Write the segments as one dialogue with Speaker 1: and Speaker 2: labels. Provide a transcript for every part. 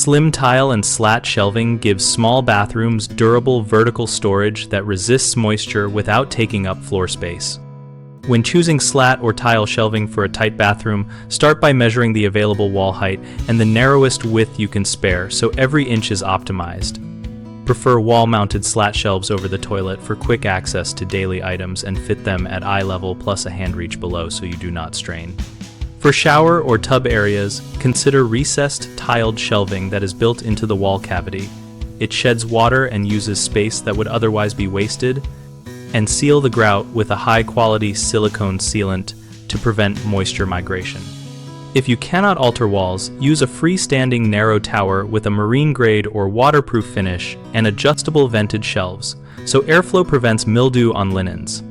Speaker 1: Slim tile and slat shelving gives small bathrooms durable vertical storage that resists moisture without taking up floor space. When choosing slat or tile shelving for a tight bathroom, start by measuring the available wall height and the narrowest width you can spare, so every inch is optimized. Prefer wall-mounted slat shelves over the toilet for quick access to daily items and fit them at eye level plus a hand reach below so you do not strain. For shower or tub areas, consider recessed tiled shelving that is built into the wall cavity. It sheds water and uses space that would otherwise be wasted, and seal the grout with a high-quality silicone sealant to prevent moisture migration. If you cannot alter walls, use a freestanding narrow tower with a marine-grade or waterproof finish and adjustable vented shelves, so airflow prevents mildew on linens.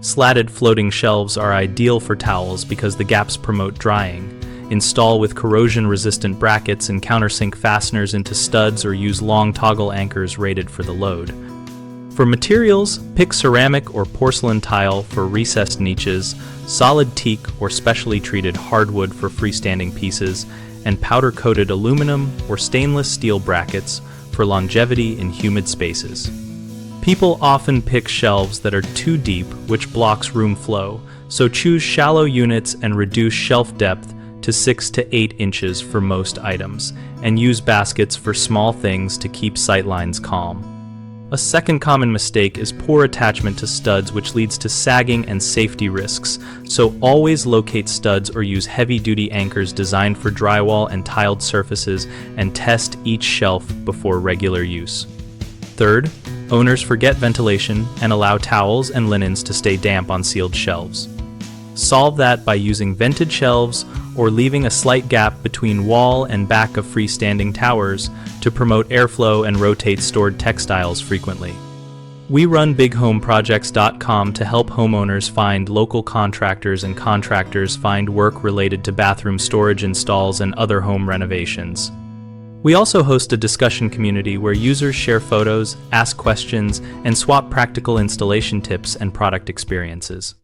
Speaker 1: Slatted floating shelves are ideal for towels because the gaps promote drying. Install with corrosion-resistant brackets and countersink fasteners into studs or use long toggle anchors rated for the load. For materials, pick ceramic or porcelain tile for recessed niches, solid teak or specially treated hardwood for freestanding pieces, and powder-coated aluminum or stainless steel brackets for longevity in humid spaces. People often pick shelves that are too deep, which blocks room flow, so choose shallow units and reduce shelf depth to 6 to 8 inches for most items, and use baskets for small things to keep sightlines calm. A second common mistake is poor attachment to studs, which leads to sagging and safety risks, so always locate studs or use heavy-duty anchors designed for drywall and tiled surfaces, and test each shelf before regular use. Third, owners forget ventilation and allow towels and linens to stay damp on sealed shelves. Solve that by using vented shelves or leaving a slight gap between wall and back of freestanding towers to promote airflow and rotate stored textiles frequently. We run bighomeprojects.com to help homeowners find local contractors and contractors find work related to bathroom storage installs and other home renovations. We also host a discussion community where users share photos, ask questions, and swap practical installation tips and product experiences.